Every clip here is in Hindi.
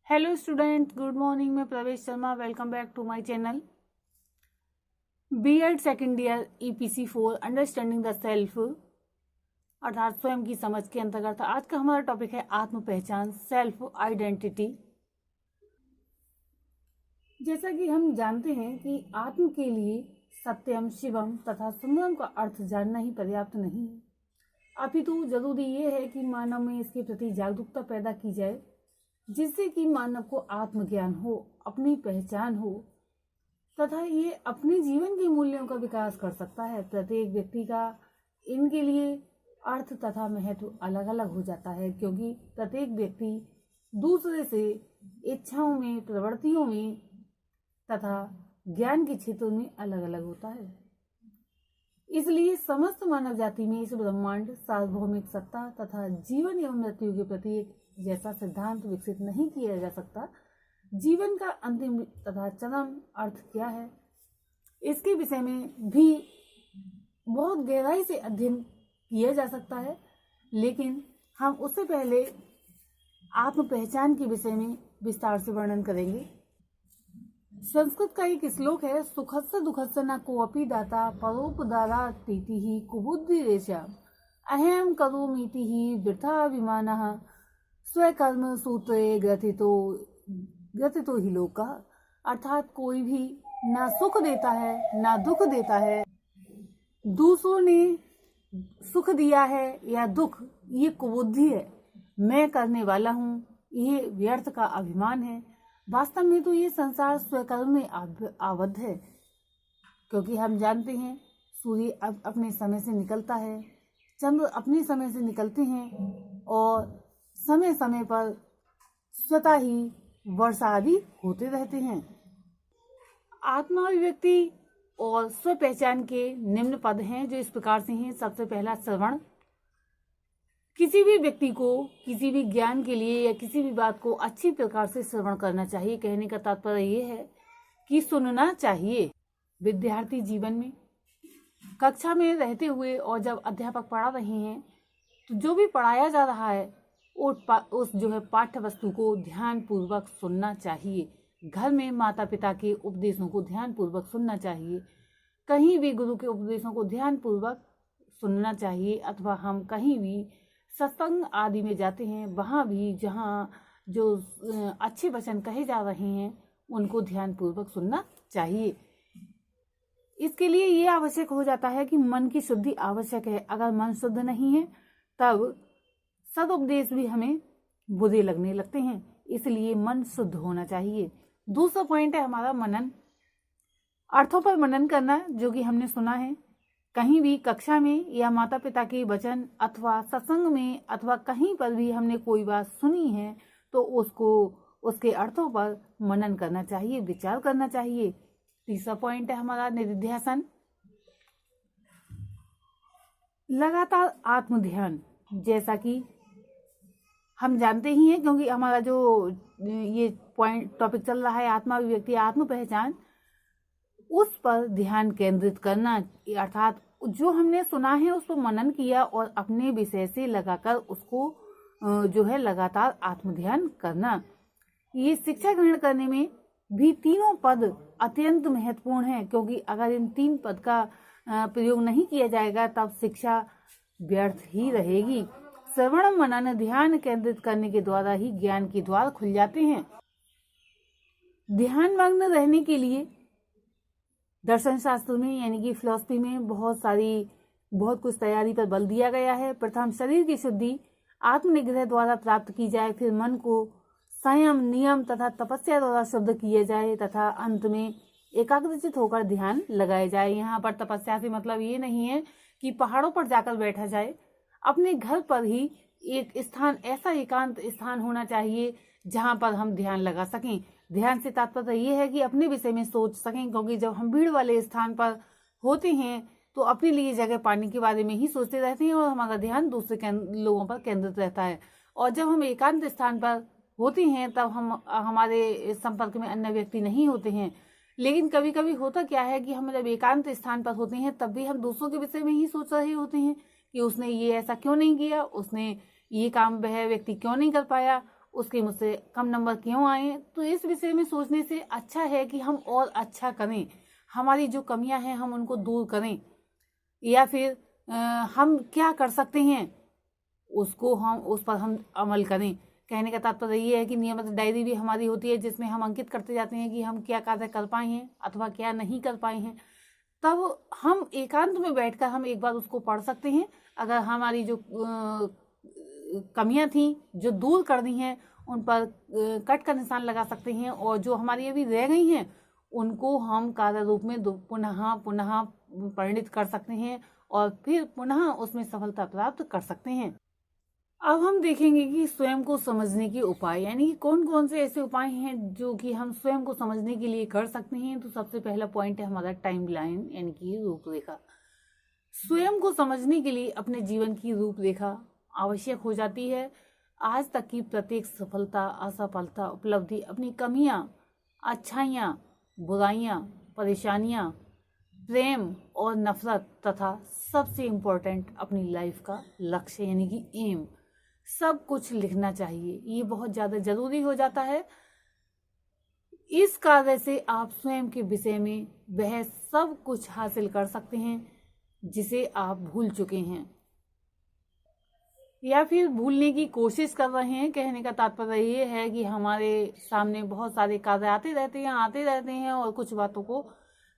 Hello student, good morning. मैं Pravesh Sharma, welcome back to my channel. BEd second year EPC 4 understanding the self अर्थात स्वयं की समझ के अंतर्गत आज का हमारा टॉपिक है आत्म पहचान, सेल्फ आइडेंटिटी। जैसा कि हम जानते हैं कि आत्म के लिए सत्यम, शिवम तथा सुंदरम का अर्थ जानना ही पर्याप्त नहीं है, अपितु जरूरी ये है कि मानव में इसके प्रति जागरूकता पैदा की जाए, जिससे कि मानव को आत्मज्ञान हो, अपनी पहचान हो तथा ये अपने जीवन के मूल्यों का विकास कर सकता है। प्रत्येक व्यक्ति का इनके लिए अर्थ तथा महत्व अलग अलग हो जाता है, क्योंकि प्रत्येक व्यक्ति दूसरे से इच्छाओं में, प्रवृत्तियों में तथा ज्ञान के क्षेत्रों में अलग अलग होता है। इसलिए समस्त मानव जाति में इस ब्रह्मांड, सार्वभौमिक सत्ता तथा जीवन एवं मृत्यु के प्रति एक जैसा सिद्धांत विकसित नहीं किया जा सकता। जीवन का अंतिम तथा चरम अर्थ क्या है, इसके विषय में भी बहुत गहराई से अध्ययन किया जा सकता है, लेकिन हम उससे पहले आत्म पहचान के विषय में विस्तार से वर्णन करेंगे। संस्कृत का एक श्लोक है, सुखस्य दुखस्य न कोऽपि दाता परोपदारा तीति ही कुबुद्धि रेशा अहम करोमीति ही वृथा विमानः स्वकर्म सूत्रे ग्रथितो ही लोका। अर्थात कोई भी ना सुख देता है ना दुख देता है, दूसरों ने सुख दिया है या दुख, ये कुबुद्धि है, मैं करने वाला हूँ, ये व्यर्थ का अभिमान है। वास्तव में तो ये संसार स्वकर्म में आबद्ध है, क्योंकि हम जानते हैं सूर्य अपने समय से निकलता है, चंद्र अपने समय से निकलते हैं और समय समय पर स्वतः ही वर्षा आदि होते रहते हैं। आत्माभिव्यक्ति और स्व पहचान के निम्न पद हैं, जो इस प्रकार से हैं। सबसे पहला, श्रवण। किसी भी व्यक्ति को किसी भी ज्ञान के लिए या किसी भी बात को अच्छी प्रकार से श्रवण करना चाहिए। कहने का तात्पर्य ये है कि सुनना चाहिए। विद्यार्थी जीवन में कक्षा में रहते हुए और जब अध्यापक पढ़ा रहे हैं तो जो भी पढ़ाया जा रहा है उस जो है पाठ्य वस्तु को ध्यान पूर्वक सुनना चाहिए। घर में माता पिता के उपदेशों को ध्यान पूर्वक सुनना चाहिए, कहीं भी गुरु के उपदेशों को ध्यान पूर्वक सुनना चाहिए। अथवा हम कहीं भी सत्संग आदि में जाते हैं, वहाँ भी जहाँ जो अच्छे वचन कहे जा रहे हैं उनको ध्यान पूर्वक सुनना चाहिए। इसके लिए ये आवश्यक हो जाता है कि मन की शुद्धि आवश्यक है। अगर मन शुद्ध नहीं है तब सदुपदेश भी हमें बुरे लगने लगते हैं, इसलिए मन शुद्ध होना चाहिए। दूसरा पॉइंट है हमारा मनन, अर्थों पर मनन करना, जो कि हमने सुना है। कहीं भी कक्षा में या माता पिता के वचन अथवा सत्संग में अथवा कहीं पर भी हमने कोई बात सुनी है तो उसके अर्थों पर मनन करना चाहिए, विचार करना चाहिए। तीसरा पॉइंट है हमारा निधिध्यासन, लगातार आत्म ध्यान। जैसा कि हम जानते ही हैं, क्योंकि हमारा जो ये पॉइंट टॉपिक चल रहा है आत्माभिव्यक्ति, आत्म पहचान, उस पर ध्यान केंद्रित करना। अर्थात जो हमने सुना है उस पर मनन किया और अपने विषय से लगाकर उसको जो है लगातार आत्म ध्यान करना। ये शिक्षा ग्रहण करने में भी तीनों पद अत्यंत महत्वपूर्ण है, क्योंकि अगर इन तीन पद का प्रयोग नहीं किया जाएगा तब शिक्षा व्यर्थ ही रहेगी। श्रवण, मनन, ध्यान केंद्रित करने के द्वारा ही ज्ञान के द्वार खुल जाते हैं। ध्यान मग्न रहने के लिए दर्शन शास्त्र में यानी कि फिलॉसफी में बहुत कुछ तैयारी पर बल दिया गया है। प्रथम शरीर की शुद्धि आत्मनिग्रह द्वारा प्राप्त की जाए, फिर मन को संयम, नियम तथा तपस्या द्वारा शुद्ध किया जाए तथा अंत में एकाग्रचित होकर ध्यान लगाया जाए। यहाँ पर तपस्या से मतलब ये नहीं है कि पहाड़ों पर जाकर बैठा जाए, अपने घर पर ही एक स्थान, ऐसा एकांत स्थान होना चाहिए जहां पर हम ध्यान लगा सकें। ध्यान से तात्पर्य ये है कि अपने विषय में सोच सकें, क्योंकि जब हम भीड़ वाले स्थान पर होते हैं तो अपने लिए जगह पाने के बारे में ही सोचते रहते हैं और हमारा ध्यान दूसरे लोगों पर केंद्रित रहता है। और जब हम एकांत स्थान पर होते हैं तब हमारे संपर्क में अन्य व्यक्ति नहीं होते हैं। लेकिन कभी कभी होता क्या है कि हम जब एकांत स्थान पर होते हैं तब भी हम दूसरों के विषय में ही सोच रहे होते हैं कि उसने ये ऐसा क्यों नहीं किया, उसने ये काम वह व्यक्ति क्यों नहीं कर पाया, उसके मुझसे कम नंबर क्यों आए। तो इस विषय में सोचने से अच्छा है कि हम और अच्छा करें, हमारी जो कमियां हैं हम उनको दूर करें, या फिर हम क्या कर सकते हैं उसको हम उस पर हम अमल करें। कहने का तात्पर्य ये है कि नियमित डायरी भी हमारी होती है जिसमें हम अंकित करते जाते हैं कि हम क्या कार्य कर पाए हैं अथवा क्या नहीं कर पाए हैं। तब हम एकांत में बैठकर हम एक बार उसको पढ़ सकते हैं। अगर हमारी जो कमियां थी जो दूर करनी हैं उन पर कट का निशान लगा सकते हैं, और जो हमारी अभी रह गई हैं उनको हम कार्य रूप में पुनः पुनः परिणित कर सकते हैं और फिर पुनः उसमें सफलता प्राप्त कर सकते हैं। अब हम देखेंगे कि स्वयं को समझने के उपाय, यानी कि कौन कौन से ऐसे उपाय हैं जो कि हम स्वयं को समझने के लिए कर सकते हैं। तो सबसे पहला पॉइंट है हमारा टाइमलाइन, यानी कि रूपरेखा। स्वयं को समझने के लिए अपने जीवन की रूपरेखा आवश्यक हो जाती है। आज तक की प्रत्येक सफलता, असफलता, उपलब्धि, अपनी कमियां, अच्छाइयां, बुराइयां, परेशानियां, प्रेम और नफरत, तथा सबसे इम्पोर्टेंट अपनी लाइफ का लक्ष्य यानी कि एम, सब कुछ लिखना चाहिए। ये बहुत ज़्यादा जरूरी हो जाता है। इस कार्य से आप स्वयं के विषय में वह सब कुछ हासिल कर सकते हैं जिसे आप भूल चुके हैं या फिर भूलने की कोशिश कर रहे हैं। कहने का तात्पर्य ये है कि हमारे सामने बहुत सारे कार्य आते रहते हैं और कुछ बातों को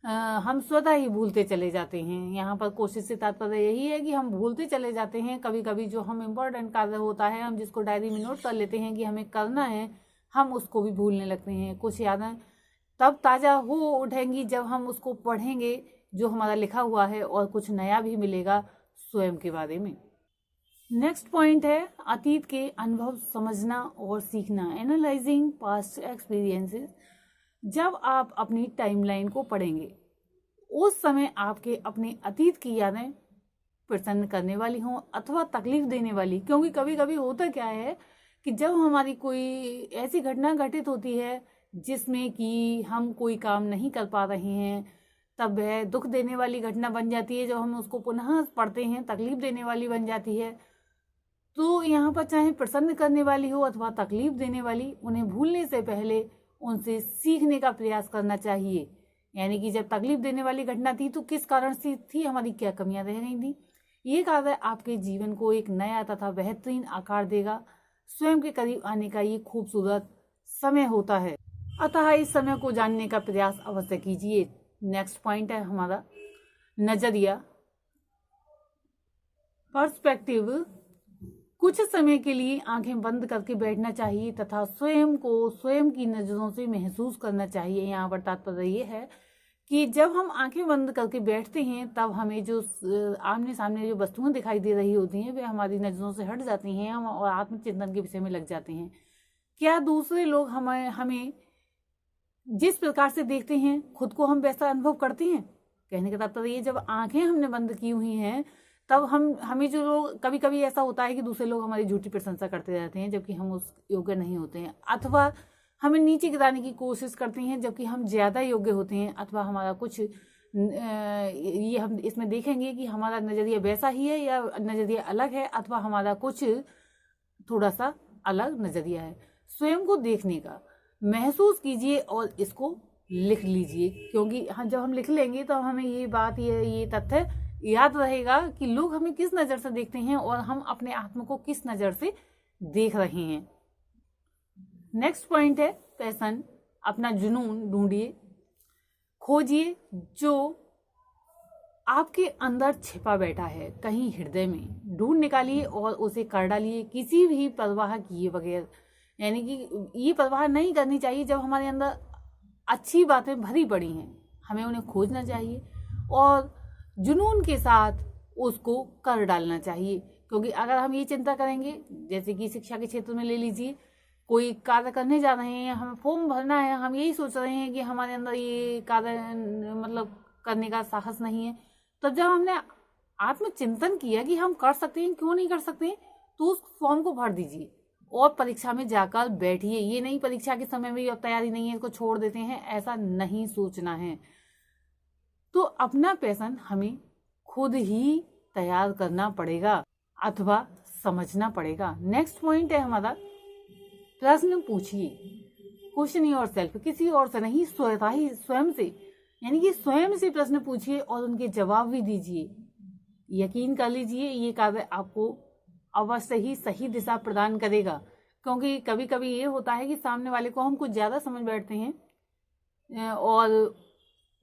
हम स्वतः ही भूलते चले जाते हैं। यहाँ पर कोशिश से तात्पर्य यही है कि हम भूलते चले जाते हैं। कभी कभी जो हम इम्पोर्टेंट कार्य होता है, हम जिसको डायरी में नोट कर लेते हैं कि हमें करना है, हम उसको भी भूलने लगते हैं। कुछ यादें तब ताज़ा हो उठेंगी जब हम उसको पढ़ेंगे जो हमारा लिखा हुआ है, और कुछ नया भी मिलेगा स्वयं के बारे में। नेक्स्ट पॉइंट है अतीत के अनुभव समझना और सीखना, एनालाइजिंग पास्ट एक्सपीरियंसेस। जब आप अपनी टाइमलाइन को पढ़ेंगे उस समय आपके अपने अतीत की यादें प्रसन्न करने वाली हों अथवा तकलीफ देने वाली, क्योंकि कभी कभी होता क्या है कि जब हमारी कोई ऐसी घटना घटित होती है जिसमें कि हम कोई काम नहीं कर पा रहे हैं, तब वह दुख देने वाली घटना बन जाती है। जब हम उसको पुनः पढ़ते हैं तकलीफ देने वाली बन जाती है। तो यहाँ पर चाहे प्रसन्न करने वाली हो अथवा तकलीफ देने वाली, उन्हें भूलने से पहले उनसे सीखने का प्रयास करना चाहिए। यानी कि जब तकलीफ देने वाली घटना थी तो किस कारण से थी, हमारी क्या कमियां रह गई थी। ये कार्य आपके जीवन को एक नया तथा बेहतरीन आकार देगा। स्वयं के करीब आने का ये खूबसूरत समय होता है, अतः इस समय को जानने का प्रयास अवश्य कीजिए। नेक्स्ट पॉइंट है हमारा नजरिया, पर्सपेक्टिव। कुछ समय के लिए आंखें बंद करके बैठना चाहिए तथा स्वयं को स्वयं की नजरों से महसूस करना चाहिए। यहाँ पर तात्पर्य ये है कि जब हम आंखें बंद करके बैठते हैं तब हमें जो आमने सामने जो वस्तुएं दिखाई दे रही होती हैं वे हमारी नजरों से हट जाती हैं, हम और आत्मचिंतन के विषय में लग जाते हैं। क्या दूसरे लोग हमें जिस प्रकार से देखते हैं खुद को हम वैसा अनुभव करते हैं? कहने का तात्पर्य ये, जब आंखें हमने बंद की हुई हैं तब हमें जो लोग, कभी कभी ऐसा होता है कि दूसरे लोग हमारी झूठी प्रशंसा करते रहते हैं जबकि हम उस योग्य नहीं होते हैं, अथवा हमें नीचे गिराने की कोशिश करते हैं जबकि हम ज़्यादा योग्य होते हैं, अथवा हमारा कुछ ये हम इसमें देखेंगे कि हमारा नज़रिया वैसा ही है या नज़रिया अलग है, अथवा हमारा कुछ थोड़ा सा अलग नज़रिया है। स्वयं को देखने का महसूस कीजिए और इसको लिख लीजिए, क्योंकि जब हम लिख लेंगे तो हमें ये बात, ये तथ्य याद रहेगा कि लोग हमें किस नज़र से देखते हैं और हम अपने आत्मा को किस नज़र से देख रहे हैं। नेक्स्ट पॉइंट है पैशन, अपना जुनून ढूंढिए, खोजिए जो आपके अंदर छिपा बैठा है, कहीं हृदय में ढूंढ निकालिए और उसे कर डालिए, किसी भी परवाह किए बगैर। यानी कि ये परवाह नहीं करनी चाहिए जब हमारे अंदर अच्छी बातें भरी पड़ी हैं, हमें उन्हें खोजना चाहिए और जुनून के साथ उसको कर डालना चाहिए। क्योंकि अगर हम ये चिंता करेंगे, जैसे कि शिक्षा के क्षेत्र में ले लीजिए, कोई कार्य करने जा रहे हैं, हमें फॉर्म भरना है, हम यही सोच रहे हैं कि हमारे अंदर ये कार्य मतलब करने का साहस नहीं है, तो जब हमने आत्मचिंतन किया कि हम कर सकते हैं, क्यों नहीं कर सकते, तो उस फॉर्म को भर दीजिए और परीक्षा में जाकर बैठिए। ये नहीं परीक्षा के समय में अब तैयारी नहीं है इसको छोड़ देते हैं, ऐसा नहीं सोचना है। तो अपना पैशन हमें खुद ही तैयार करना पड़ेगा अथवा समझना पड़ेगा। नेक्स्ट पॉइंट है हमारा प्रश्न पूछिए, क्वेश्चन योरसेल्फ, किसी और से नहीं, स्वयं से, यानी कि स्वयं से प्रश्न पूछिए और उनके जवाब भी दीजिए। यकीन कर लीजिए ये कार्य आपको अवश्य ही सही दिशा प्रदान करेगा, क्योंकि कभी कभी ये होता है कि सामने वाले को हम कुछ ज्यादा समझ बैठते हैं और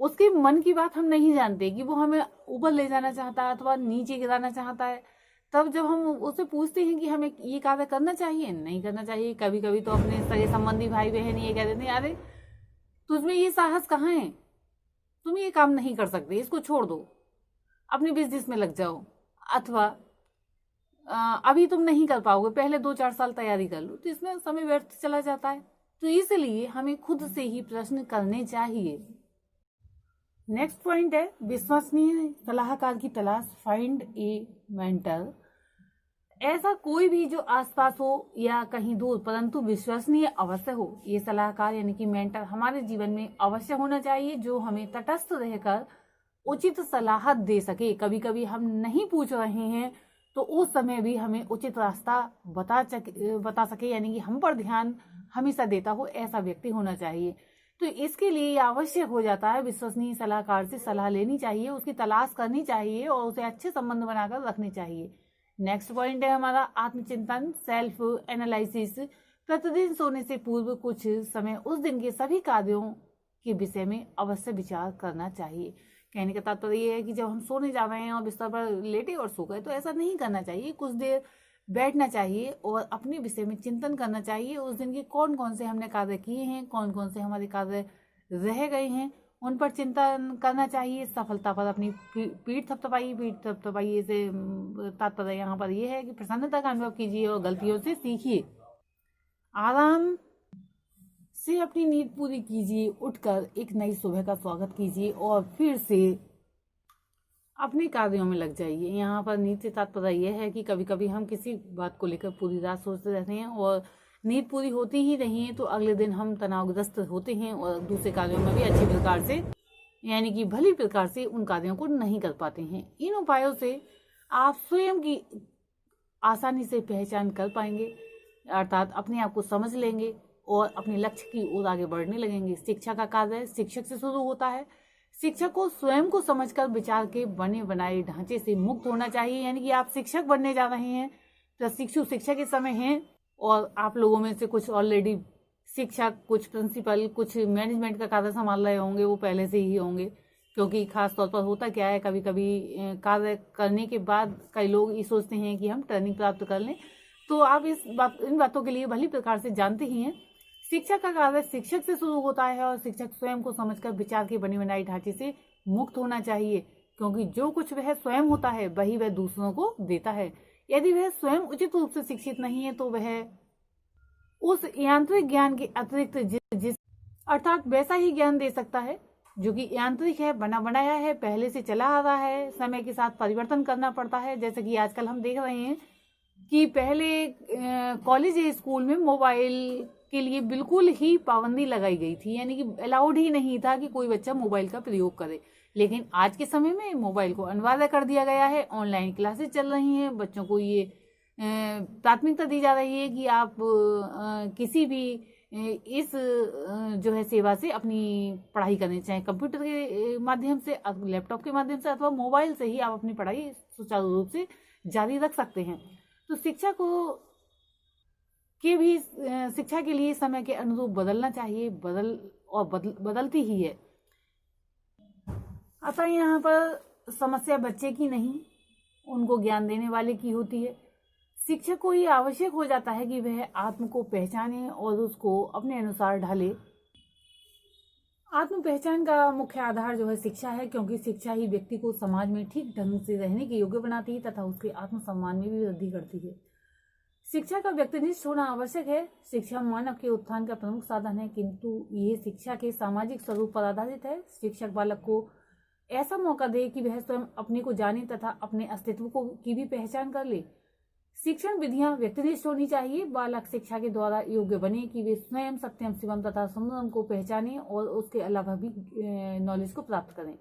उसके मन की बात हम नहीं जानते कि वो हमें ऊपर ले जाना चाहता है अथवा नीचे गिराना चाहता है। तब जब हम उससे पूछते हैं कि हमें ये कार्य करना चाहिए नहीं करना चाहिए, कभी कभी तो अपने सगे संबंधी भाई बहन ये कह देते हैं, अरे तुझमें ये साहस कहाँ है, तुम ये काम नहीं कर सकते, इसको छोड़ दो, अपने बिजनेस में लग जाओ, अथवा अभी तुम नहीं कर पाओगे, पहले 2-4 साल तैयारी कर लो। तो इसमें समय व्यर्थ चला जाता है। तो इसलिए हमें खुद से ही प्रश्न करने चाहिए। नेक्स्ट पॉइंट है विश्वसनीय सलाहकार की तलाश, फाइंड ए मेंटर। ऐसा कोई भी जो आसपास हो या कहीं दूर परंतु विश्वसनीय अवश्य हो। ये सलाहकार यानी कि मेंटर हमारे जीवन में अवश्य होना चाहिए, जो हमें तटस्थ रहकर उचित सलाह दे सके। कभी कभी हम नहीं पूछ रहे हैं तो उस समय भी हमें उचित रास्ता बता सके, यानी कि हम पर ध्यान हमेशा देता हो, ऐसा व्यक्ति होना चाहिए। तो इसके लिए आवश्यक हो जाता है विश्वसनीय सलाहकार से सलाह लेनी चाहिए, उसकी तलाश करनी चाहिए और उसे अच्छे संबंध बनाकर रखने चाहिए। नेक्स्ट पॉइंट है हमारा आत्मचिंतन, सेल्फ एनालिसिस। प्रतिदिन सोने से पूर्व कुछ समय उस दिन के सभी कार्यों के विषय में अवश्य विचार करना चाहिए। कहने का तात्पर्य ये है कि जब हम सोने जा रहे हैं और बिस्तर पर लेटे और सो गए तो ऐसा नहीं करना चाहिए। कुछ देर बैठना चाहिए और अपने विषय में चिंतन करना चाहिए। उस दिन के कौन कौन से हमने कार्य किए हैं, कौन कौन से हमारे कार्य रह गए हैं, उन पर चिंतन करना चाहिए। सफलता पर अपनी पीठ थपथपाइए से तात्पर्य यहाँ पर यह है कि प्रसन्नता का अनुभव कीजिए और गलतियों से सीखिए। आराम से अपनी नींद पूरी कीजिए, उठकर एक नई सुबह का स्वागत कीजिए और फिर से अपने कार्यों में लग जाइए। यहाँ पर नींद से तात्पर्य यह है कि कभी कभी हम किसी बात को लेकर पूरी रात सोचते रहते हैं और नींद पूरी होती ही नहीं है, तो अगले दिन हम तनावग्रस्त होते हैं और दूसरे कार्यों में भी अच्छी प्रकार से, यानी कि भली प्रकार से उन कार्यों को नहीं कर पाते हैं। इन उपायों से आप स्वयं की आसानी से पहचान कर पाएंगे, अर्थात अपने आप को समझ लेंगे और अपने लक्ष्य की ओर आगे बढ़ने लगेंगे। शिक्षा का कार्य शिक्षक से शुरू होता है। शिक्षक को स्वयं को समझकर विचार के बने बनाए ढांचे से मुक्त होना चाहिए। यानी कि आप शिक्षक बनने जा रहे हैं, प्रशिक्षु शिक्षक इस समय हैं और आप लोगों में से कुछ ऑलरेडी शिक्षक, कुछ प्रिंसिपल, कुछ मैनेजमेंट का कार्य संभाल रहे होंगे, वो पहले से ही होंगे। क्योंकि खास तौर पर होता क्या है, कभी कभी कार्य करने के बाद कई लोग ये सोचते हैं कि हम ट्रेनिंग प्राप्त कर लें, तो आप इन बातों के लिए भली प्रकार से जानते ही हैं। शिक्षक का कार्य शिक्षक से शुरू होता है और शिक्षक स्वयं को समझकर विचार के बनी बनाई ढांचे से मुक्त होना चाहिए, क्योंकि जो कुछ वह स्वयं होता है वही वह दूसरों को देता है। यदि वह स्वयं उचित रूप से शिक्षित नहीं है तो वह उस यांत्रिक ज्ञान के अतिरिक्त जिस अर्थात वैसा ही ज्ञान दे सकता है जो कि यांत्रिक है, बना बनाया है, पहले से चला आ रहा है, समय के साथ परिवर्तन करना पड़ता है। जैसे कि आजकल हम देख रहे हैं कि पहले कॉलेज या स्कूल में मोबाइल के लिए बिल्कुल ही पाबंदी लगाई गई थी, यानी कि अलाउड ही नहीं था कि कोई बच्चा मोबाइल का प्रयोग करे। लेकिन आज के समय में मोबाइल को अनिवार्य कर दिया गया है। ऑनलाइन क्लासेस चल रही हैं, बच्चों को ये प्राथमिकता दी जा रही है कि आप किसी भी इस जो है सेवा से अपनी पढ़ाई करें, चाहे कंप्यूटर के माध्यम से, लैपटॉप के माध्यम से अथवा मोबाइल से ही आप अपनी पढ़ाई सुचारू रूप से जारी रख सकते हैं। तो शिक्षा के लिए समय के अनुरूप बदलना चाहिए, बदलती ही है। अतः यहाँ पर समस्या बच्चे की नहीं, उनको ज्ञान देने वाले की होती है। शिक्षक को ये आवश्यक हो जाता है कि वह आत्म को पहचाने और उसको अपने अनुसार ढाले। आत्म पहचान का मुख्य आधार जो है शिक्षा है, क्योंकि शिक्षा ही व्यक्ति को समाज में ठीक ढंग से रहने के योग्य बनाती है तथा उसके आत्मसम्मान में भी वृद्धि करती है। शिक्षा का व्यक्तिनिष्ठ होना आवश्यक है। शिक्षा मानव के उत्थान का प्रमुख साधन है, किंतु यह शिक्षा के सामाजिक स्वरूप पर आधारित है। शिक्षक बालक को ऐसा मौका दे कि वह स्वयं अपने को जाने तथा अपने अस्तित्व की भी पहचान कर ले। शिक्षण विधियां व्यक्तिनिष्ठ होनी चाहिए। बालक शिक्षा के द्वारा योग्य बने कि वे स्वयं सत्यम शिवम तथा सुंदरम को पहचाने और उसके अलावा भी नॉलेज को प्राप्त करें।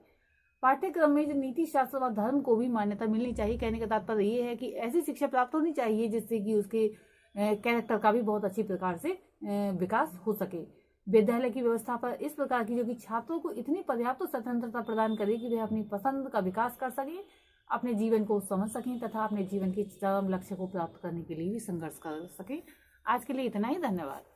पाठ्यक्रम में जो नीति शास्त्र व धर्म को भी मान्यता मिलनी चाहिए। कहने का तात्पर्य ये है कि ऐसी शिक्षा प्राप्त होनी चाहिए जिससे कि उसके कैरेक्टर का भी बहुत अच्छी प्रकार से विकास हो सके। विद्यालय की व्यवस्था पर इस प्रकार की जो कि छात्रों को इतनी पर्याप्त स्वतंत्रता प्रदान करे कि वे अपनी पसंद का विकास कर सकें, अपने जीवन को समझ सकें तथा अपने जीवन के चरम लक्ष्य को प्राप्त करने के लिए भी संघर्ष कर सकें। आज के लिए इतना ही, धन्यवाद।